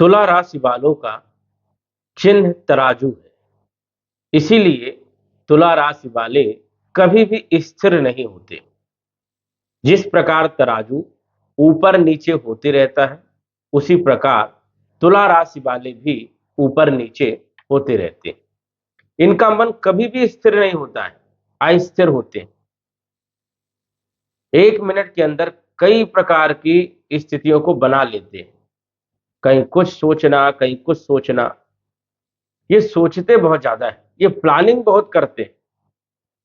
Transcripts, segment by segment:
तुला राशि वालों का चिन्ह तराजू है। इसीलिए तुला राशि वाले कभी भी स्थिर नहीं होते। जिस प्रकार तराजू ऊपर नीचे होते रहता है, उसी प्रकार तुला राशि वाले भी ऊपर नीचे होते रहते हैं। इनका मन कभी भी स्थिर नहीं होता है, अस्थिर होते हैं। 1 मिनट के अंदर कई प्रकार की स्थितियों को बना लेते हैं। कहीं कुछ सोचना, कहीं कुछ सोचना। ये सोचते बहुत ज्यादा है, ये प्लानिंग बहुत करते हैं,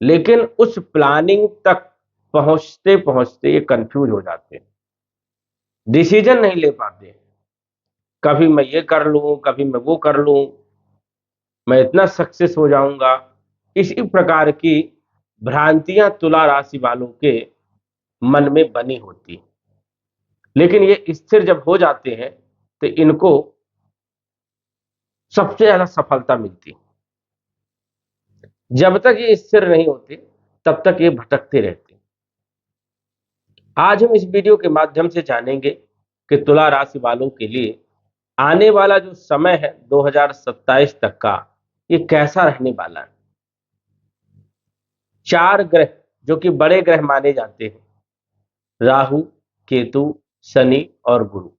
लेकिन उस प्लानिंग तक पहुंचते पहुंचते ये कंफ्यूज हो जाते हैं, डिसीजन नहीं ले पाते। कभी मैं ये कर लूं, कभी मैं वो कर लूं, मैं इतना सक्सेस हो जाऊंगा। इसी प्रकार की भ्रांतियां तुला राशि वालों के मन में बनी होती है। लेकिन ये स्थिर जब हो जाते हैं तो इनको सबसे ज्यादा सफलता मिलती है। जब तक ये स्थिर नहीं होते तब तक ये भटकते रहते हैं। आज हम इस वीडियो के माध्यम से जानेंगे कि तुला राशि वालों के लिए आने वाला जो समय है 2027 तक का, ये कैसा रहने वाला है। 4 ग्रह जो कि बड़े ग्रह माने जाते हैं, राहु, केतु, शनि और गुरु।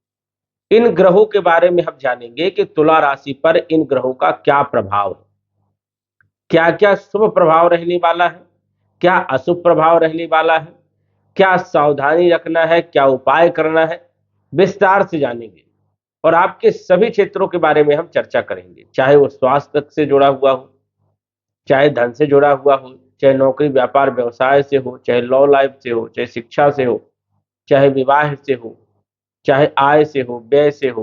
इन ग्रहों के बारे में हम जानेंगे कि तुला राशि पर इन ग्रहों का क्या प्रभाव है, क्या क्या शुभ प्रभाव रहने वाला है, क्या अशुभ प्रभाव रहने वाला है, क्या सावधानी रखना है, क्या उपाय करना है, विस्तार से जानेंगे। और आपके सभी क्षेत्रों के बारे में हम चर्चा करेंगे, चाहे वो स्वास्थ्य से जुड़ा हुआ हो, चाहे धन से जुड़ा हुआ हो, चाहे नौकरी व्यापार व्यवसाय से हो, चाहे लॉ लाइफ से हो, चाहे शिक्षा से हो, चाहे विवाह से हो, चाहे आय से हो, व्यय से हो,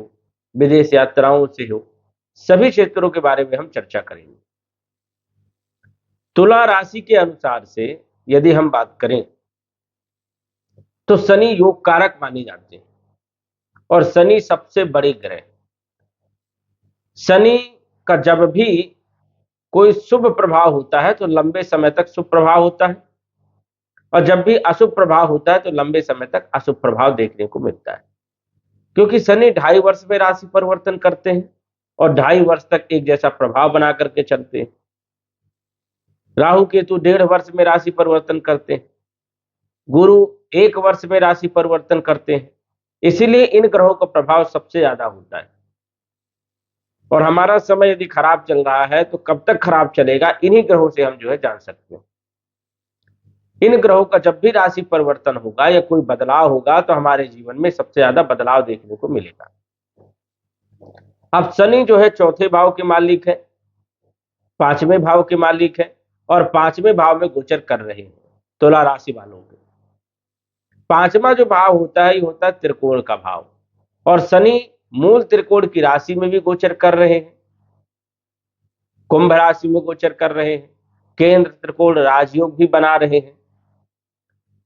विदेश यात्राओं से हो। सभी क्षेत्रों के बारे में हम चर्चा करेंगे। तुला राशि के अनुसार से यदि हम बात करें तो शनि योग कारक माने जाते हैं और शनि सबसे बड़े ग्रह। शनि का जब भी कोई शुभ प्रभाव होता है तो लंबे समय तक शुभ प्रभाव होता है, और जब भी अशुभ प्रभाव होता है तो लंबे समय तक अशुभ प्रभाव देखने को मिलता है। क्योंकि शनि 2.5 वर्ष में राशि परिवर्तन करते हैं और 2.5 वर्ष तक एक जैसा प्रभाव बना करके चलते हैं। राहु केतु 1.5 वर्ष में राशि परिवर्तन करते हैं, गुरु 1 वर्ष में राशि परिवर्तन करते हैं। इसीलिए इन ग्रहों का प्रभाव सबसे ज्यादा होता है। और हमारा समय यदि खराब चल रहा है तो कब तक खराब चलेगा, इन्हीं ग्रहों से हम जो है जान सकते हैं। इन ग्रहों का जब भी राशि परिवर्तन होगा या कोई बदलाव होगा तो हमारे जीवन में सबसे ज्यादा बदलाव देखने को मिलेगा। अब शनि जो है चौथे भाव के मालिक है, 5वें भाव के मालिक है और 5वें भाव में गोचर कर रहे हैं तुला राशि वालों के। 5वां जो भाव होता है ये होता है त्रिकोण का भाव, और शनि मूल त्रिकोण की राशि में भी गोचर कर रहे हैं, कुंभ राशि में गोचर कर रहे हैं, केंद्र त्रिकोण राजयोग भी बना रहे हैं।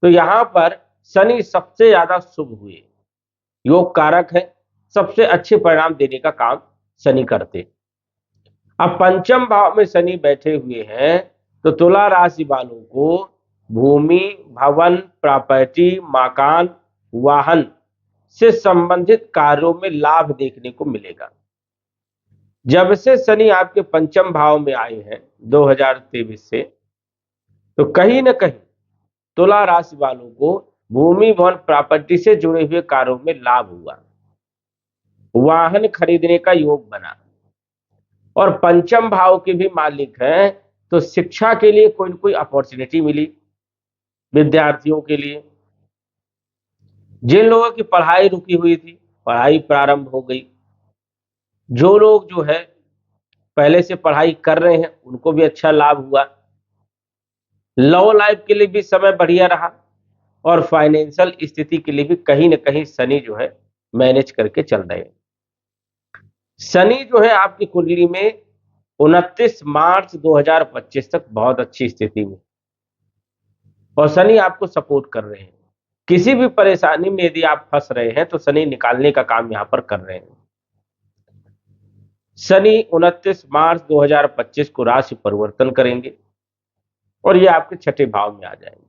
तो यहां पर शनि सबसे ज्यादा शुभ हुए, योग कारक है, सबसे अच्छे परिणाम देने का काम शनि करते। अब पंचम भाव में शनि बैठे हुए हैं तो तुला राशि वालों को भूमि, भवन, प्रॉपर्टी, मकान, वाहन से संबंधित कार्यों में लाभ देखने को मिलेगा। जब से शनि आपके पंचम भाव में आए हैं 2023 से, तो कहीं ना कहीं तुला राशि वालों को भूमि, भवन, प्रॉपर्टी से जुड़े हुए कार्यों में लाभ हुआ, वाहन खरीदने का योग बना। और पंचम भाव के भी मालिक हैं तो शिक्षा के लिए कोई न कोई अपॉर्चुनिटी मिली विद्यार्थियों के लिए। जिन लोगों की पढ़ाई रुकी हुई थी, पढ़ाई प्रारंभ हो गई। जो लोग जो है पहले से पढ़ाई कर रहे हैं उनको भी अच्छा लाभ हुआ। लव लाइफ के लिए भी समय बढ़िया रहा और फाइनेंशियल स्थिति के लिए भी कहीं ना कहीं शनि जो है मैनेज करके चल रहे हैं। शनि जो है आपकी कुंडली में 29 मार्च 2025 तक बहुत अच्छी स्थिति में, और शनि आपको सपोर्ट कर रहे हैं। किसी भी परेशानी में यदि आप फंस रहे हैं तो शनि निकालने का काम यहां पर कर रहे हैं। शनि 29 मार्च 2025 को राशि परिवर्तन करेंगे और ये आपके छठे भाव में आ जाएंगे।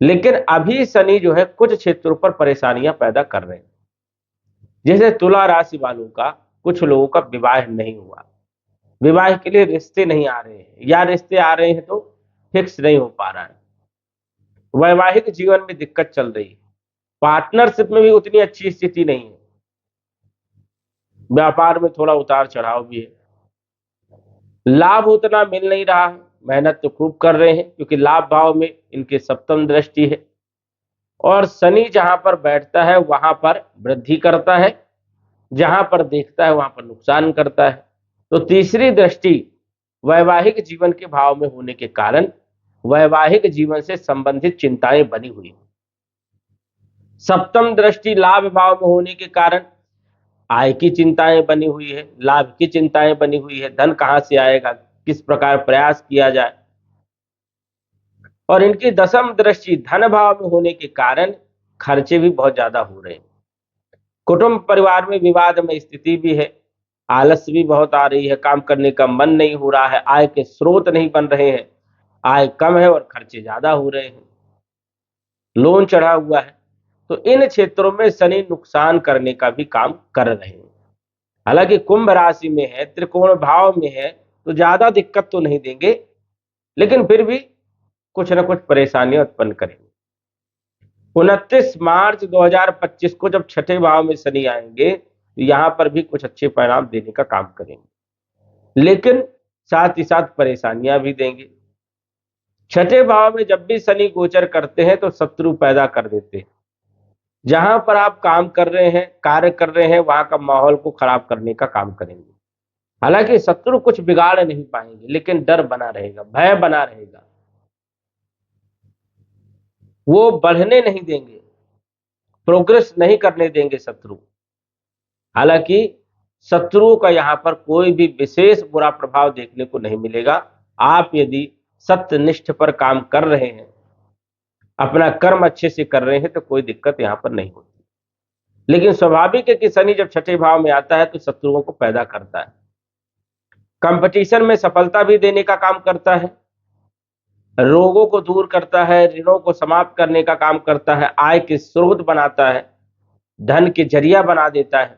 लेकिन अभी शनि जो है कुछ क्षेत्रों पर परेशानियां पैदा कर रहे हैं। जैसे तुला राशि वालों का, कुछ लोगों का विवाह नहीं हुआ, विवाह के लिए रिश्ते नहीं आ रहे हैं, या रिश्ते आ रहे हैं तो फिक्स नहीं हो पा रहा है, वैवाहिक जीवन में दिक्कत चल रही है, पार्टनरशिप में भी उतनी अच्छी स्थिति नहीं है, व्यापार में थोड़ा उतार चढ़ाव भी है, लाभ उतना मिल नहीं रहा है, मेहनत तो खूब कर रहे हैं क्योंकि लाभ भाव में इनकी सप्तम दृष्टि है, और शनि जहां पर बैठता है वहां पर वृद्धि करता है, जहां पर देखता है वहां पर नुकसान करता है। तो तीसरी दृष्टि वैवाहिक जीवन के भाव में होने के कारण वैवाहिक जीवन से संबंधित चिंताएं बनी हुई, सप्तम दृष्टि लाभ भाव में होने के कारण आय की चिंताएं बनी हुई है, लाभ की चिंताएं बनी हुई है, धन कहां से आएगा, किस प्रकार प्रयास किया जाए, और इनकी दसम दृष्टि धन भाव में होने के कारण खर्चे भी बहुत ज्यादा हो रहे हैं, कुटुंब परिवार में विवाद में स्थिति भी है, आलस्य भी बहुत आ रही है, काम करने का मन नहीं हो रहा है, आय के स्रोत नहीं बन रहे हैं, आय कम है और खर्चे ज्यादा हो रहे हैं, लोन चढ़ा हुआ है। तो इन क्षेत्रों में शनि नुकसान करने का भी काम कर रहे हैं। हालांकि कुंभ राशि में है, त्रिकोण भाव में है, तो ज्यादा दिक्कत तो नहीं देंगे, लेकिन फिर भी कुछ ना कुछ परेशानियां उत्पन्न करेंगे। 29 मार्च 2025 को जब छठे भाव में शनि आएंगे तो यहां पर भी कुछ अच्छे परिणाम देने का काम करेंगे, लेकिन साथ ही साथ परेशानियां भी देंगे। छठे भाव में जब भी शनि गोचर करते हैं तो शत्रु पैदा कर देते हैं, जहां पर आप काम कर रहे हैं, कार्य कर रहे हैं, वहां का माहौल को खराब करने का काम करेंगे। हालांकि शत्रु कुछ बिगाड़ नहीं पाएंगे, लेकिन डर बना रहेगा, भय बना रहेगा, वो बढ़ने नहीं देंगे, प्रोग्रेस नहीं करने देंगे शत्रु। हालांकि शत्रुओं का यहां पर कोई भी विशेष बुरा प्रभाव देखने को नहीं मिलेगा। आप यदि सत्यनिष्ठ पर काम कर रहे हैं, अपना कर्म अच्छे से कर रहे हैं, तो कोई दिक्कत यहां पर नहीं होती। लेकिन स्वाभाविक है कि शनि जब छठे भाव में आता है तो शत्रुओं को पैदा करता है, कंपटीशन में सफलता भी देने का काम करता है, रोगों को दूर करता है, ऋणों को समाप्त करने का काम करता है, आय के स्रोत बनाता है, धन के जरिया बना देता है।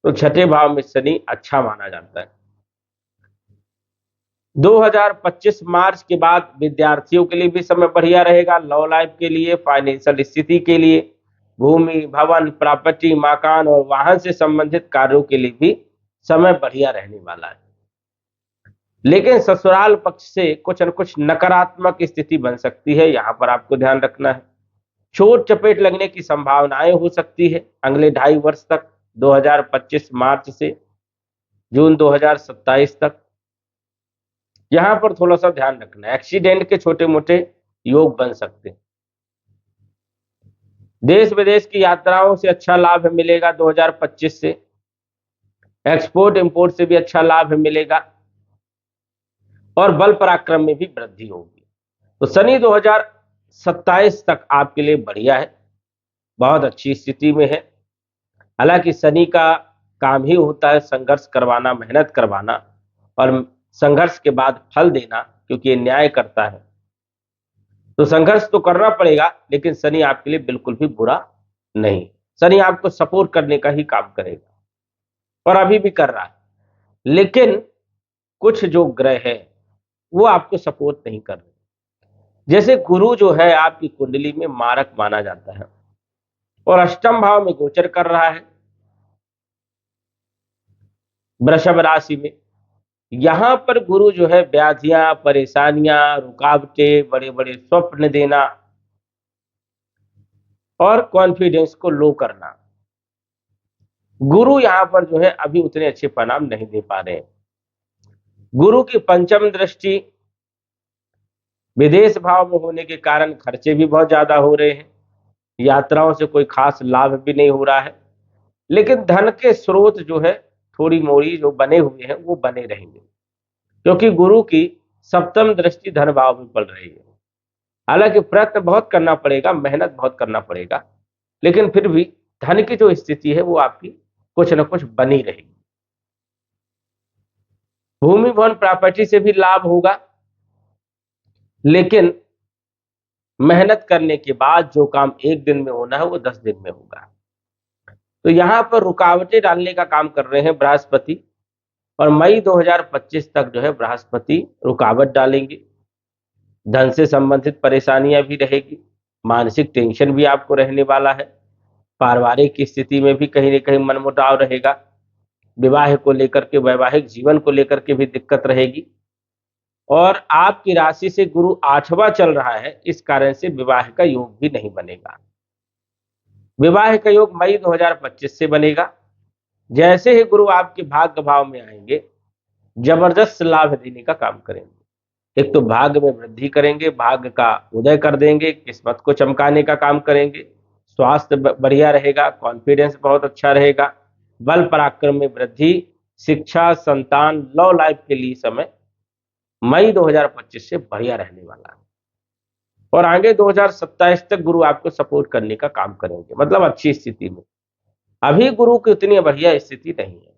तो छठे भाव में शनि अच्छा माना जाता है। 2025 मार्च के बाद विद्यार्थियों के लिए भी समय बढ़िया रहेगा, लव लाइफ के लिए, फाइनेंशियल स्थिति के लिए, भूमि भवन प्रॉपर्टी मकान और वाहन से संबंधित कार्यों के लिए भी समय बढ़िया रहने वाला है। लेकिन ससुराल पक्ष से कुछ न कुछ नकारात्मक स्थिति बन सकती है, यहां पर आपको ध्यान रखना है। चोट चपेट लगने की संभावनाएं हो सकती है अगले 2.5 वर्ष तक, 2025 मार्च से जून 2027 तक। यहां पर थोड़ा सा ध्यान रखना है, एक्सीडेंट के छोटे मोटे योग बन सकते हैं। देश विदेश की यात्राओं से अच्छा लाभ मिलेगा 2025 से, एक्सपोर्ट इंपोर्ट से भी अच्छा लाभ मिलेगा, और बल पराक्रम में भी वृद्धि होगी। तो शनि 2027 तक आपके लिए बढ़िया है, बहुत अच्छी स्थिति में है। हालांकि शनि का काम ही होता है संघर्ष करवाना, मेहनत करवाना, और संघर्ष के बाद फल देना, क्योंकि ये न्याय करता है। तो संघर्ष तो करना पड़ेगा, लेकिन शनि आपके लिए बिल्कुल भी बुरा नहीं, शनि आपको सपोर्ट करने का ही काम करेगा, और अभी भी कर रहा है। लेकिन कुछ जो ग्रह है वो आपको सपोर्ट नहीं कर रहे। जैसे गुरु जो है आपकी कुंडली में मारक माना जाता है, और अष्टम भाव में गोचर कर रहा है वृषभ राशि में। यहां पर गुरु जो है व्याधियां, परेशानियां, रुकावटें, बड़े बड़े स्वप्न देना और कॉन्फिडेंस को लो करना, गुरु यहां पर जो है अभी उतने अच्छे परिणाम नहीं दे पा रहे हैं। गुरु की पंचम दृष्टि विदेश भाव में होने के कारण खर्चे भी बहुत ज्यादा हो रहे हैं, यात्राओं से कोई खास लाभ भी नहीं हो रहा है, लेकिन धन के स्रोत जो है थोड़ी मोड़ी जो बने हुए हैं वो बने रहेंगे, क्योंकि गुरु की सप्तम दृष्टि धन भाव में पड़ रही है। हालांकि प्रयत्न बहुत करना पड़ेगा, मेहनत बहुत करना पड़ेगा, लेकिन फिर भी धन की जो स्थिति है वो आपकी कुछ न कुछ बनी रहेगी। भूमि भवन प्रॉपर्टी से भी लाभ होगा, लेकिन मेहनत करने के बाद जो काम एक दिन में होना है वो 10 दिन में होगा। तो यहां पर रुकावटें डालने का काम कर रहे हैं बृहस्पति, और मई 2025 तक जो है बृहस्पति रुकावट डालेंगे। धन से संबंधित परेशानियां भी रहेगी, मानसिक टेंशन भी आपको रहने वाला है, पारिवारिक की स्थिति में भी कहीं ना कहीं मनमुटाव रहेगा, विवाह को लेकर के, वैवाहिक जीवन को लेकर के भी दिक्कत रहेगी। और आपकी राशि से गुरु 8वां चल रहा है, इस कारण से विवाह का योग भी नहीं बनेगा। विवाह का योग मई 2025 से बनेगा। जैसे ही गुरु आपके भाग्य भाव में आएंगे, जबरदस्त लाभ देने का काम करेंगे। एक तो भाग्य में वृद्धि करेंगे, भाग्य का उदय कर देंगे, किस्मत को चमकाने का काम करेंगे, स्वास्थ्य बढ़िया रहेगा, कॉन्फिडेंस बहुत अच्छा रहेगा, बल पराक्रम में वृद्धि, शिक्षा, संतान, लव लाइफ के लिए समय मई 2025 से बढ़िया रहने वाला है। और आगे 2027 तक गुरु आपको सपोर्ट करने का काम करेंगे, मतलब अच्छी स्थिति में। अभी गुरु की उतनी बढ़िया स्थिति नहीं है,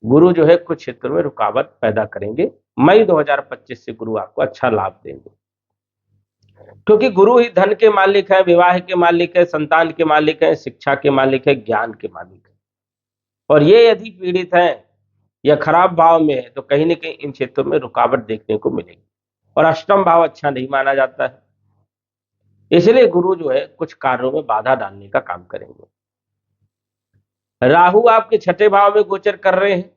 गुरु जो है कुछ क्षेत्रों में रुकावट पैदा करेंगे। मई 2025 से गुरु आपको अच्छा लाभ देंगे, क्योंकि गुरु ही धन के मालिक है, विवाह के मालिक है, संतान के मालिक है, शिक्षा के मालिक है, ज्ञान के मालिक है। और ये यदि पीड़ित है या खराब भाव में है तो कहीं ना कहीं इन क्षेत्रों में रुकावट देखने को मिलेगी। और अष्टम भाव अच्छा नहीं माना जाता है, इसलिए गुरु जो है कुछ कार्यों में बाधा डालने का काम करेंगे। राहु आपके 6ठे भाव में गोचर कर रहे हैं।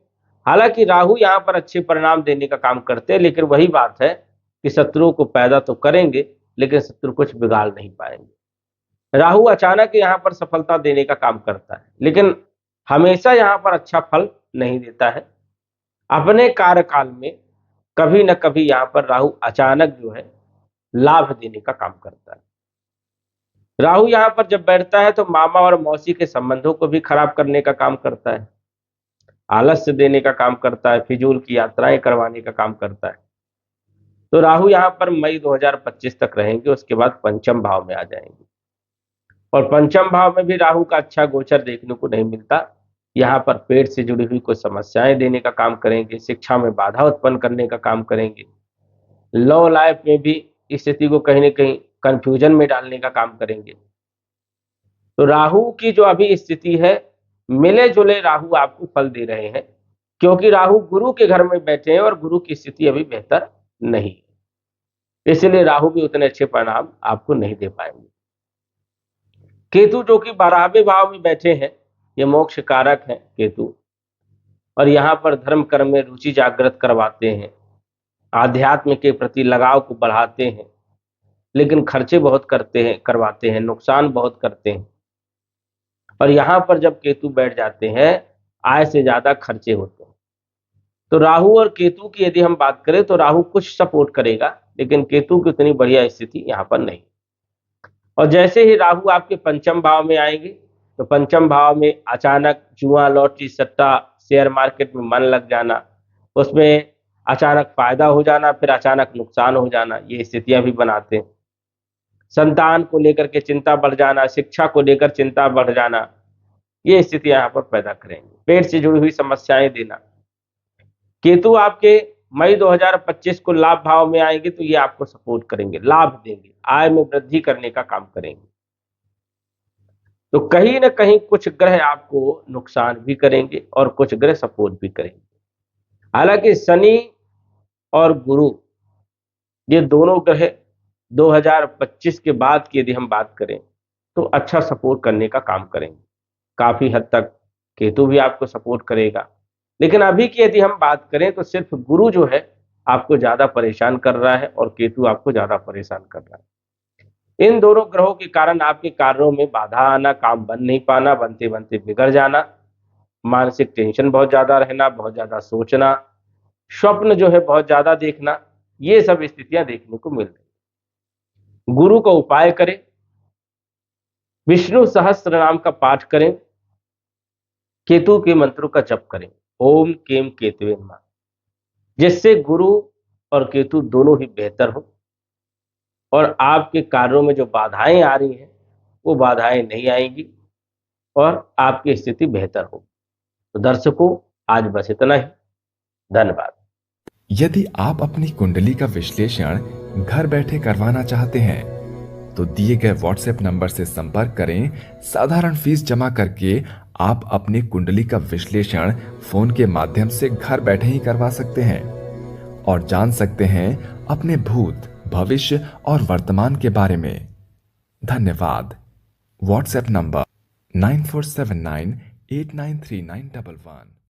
हालांकि राहु यहाँ पर अच्छे परिणाम देने का काम करते हैं, लेकिन वही बात है कि शत्रुओं को पैदा तो करेंगे, लेकिन शत्रु कुछ बिगाड़ नहीं पाएंगे। राहु अचानक यहाँ पर सफलता देने का काम करता है, लेकिन हमेशा यहाँ पर अच्छा फल नहीं देता है। अपने कार्यकाल में कभी न कभी यहाँ पर राहु अचानक जो है लाभ देने का काम करता है। राहु यहाँ पर जब बैठता है तो मामा और मौसी के संबंधों को भी खराब करने का काम करता है, आलस्य देने का काम करता है, फिजूल की यात्राएं करवाने का काम करता है। तो राहु यहाँ पर मई 2025 तक रहेंगे, उसके बाद पंचम भाव में आ जाएंगे। और पंचम भाव में भी राहु का अच्छा गोचर देखने को नहीं मिलता। यहाँ पर पेट से जुड़ी हुई कुछ समस्याएं देने का काम करेंगे, शिक्षा में बाधा उत्पन्न करने का काम करेंगे, लव लाइफ में भी स्थिति को कहीं ना कहीं कंफ्यूजन में डालने का काम करेंगे। तो राहु की जो अभी स्थिति है, मिले जुले राहु आपको फल दे रहे हैं, क्योंकि राहु गुरु के घर में बैठे हैं और गुरु की स्थिति अभी बेहतर नहीं है, इसलिए राहु भी उतने अच्छे परिणाम आपको नहीं दे पाएंगे। केतु जो कि 12वें भाव में बैठे हैं, ये मोक्ष कारक है केतु, और यहाँ पर धर्म कर्म में रुचि जागृत करवाते हैं, आध्यात्म के प्रति लगाव को बढ़ाते हैं, लेकिन खर्चे बहुत करवाते हैं, नुकसान बहुत करते हैं। और यहाँ पर जब केतु बैठ जाते हैं, आय से ज्यादा खर्चे होते हैं। तो राहु और केतु की यदि हम बात करें तो राहु कुछ सपोर्ट करेगा, लेकिन केतु की उतनी बढ़िया स्थिति यहाँ पर नहीं। और जैसे ही राहु आपके पंचम भाव में आएंगे तो पंचम भाव में अचानक जुआ, लॉटरी, सट्टा, शेयर मार्केट में मन लग जाना, उसमें अचानक फायदा हो जाना, फिर अचानक नुकसान हो जाना, ये स्थितियां भी बनाते हैं। संतान को लेकर के चिंता बढ़ जाना, शिक्षा को लेकर चिंता बढ़ जाना, ये स्थितियां यहाँ पर पैदा करेंगे। पेट से जुड़ी हुई समस्याएं देना। केतु आपके मई 2025 को लाभ भाव में आएंगे तो ये आपको सपोर्ट करेंगे, लाभ देंगे, आय में वृद्धि करने का काम करेंगे। तो कहीं ना कहीं कुछ ग्रह आपको नुकसान भी करेंगे और कुछ ग्रह सपोर्ट भी करेंगे। हालांकि शनि और गुरु, ये दोनों ग्रह 2025 के बाद की यदि हम बात करें तो अच्छा सपोर्ट करने का काम करेंगे। काफी हद तक केतु भी आपको सपोर्ट करेगा, लेकिन अभी की यदि हम बात करें तो सिर्फ गुरु जो है आपको ज्यादा परेशान कर रहा है और केतु आपको ज्यादा परेशान कर रहा है। इन दोनों ग्रहों के कारण आपके कार्यों में बाधा आना, काम बन नहीं पाना, बनते बनते बिगड़ जाना, मानसिक टेंशन बहुत ज्यादा रहना, बहुत ज्यादा सोचना, स्वप्न जो है बहुत ज्यादा देखना, ये सब स्थितियां देखने को मिल रही। गुरु का उपाय करें, विष्णु सहस्त्र नाम का पाठ करें, केतु के मंत्रों का जप करें, ओम केम केतुवे नमः, जिससे गुरु और केतु दोनों ही बेहतर हो और आपके कार्यों में जो बाधाएं आ रही हैं वो बाधाएं नहीं आएंगी और आपकी स्थिति बेहतर हो। तो दर्शकों, आज बस इतना ही। धन्यवाद। यदि आप अपनी कुंडली का विश्लेषण घर बैठे करवाना चाहते हैं तो दिए गए व्हाट्सएप नंबर से संपर्क करें। साधारण फीस जमा करके आप अपनी कुंडली का विश्लेषण फोन के माध्यम से घर बैठे ही करवा सकते हैं और जान सकते हैं अपने भूत, भविष्य और वर्तमान के बारे में। धन्यवाद। WhatsApp number 9479893911।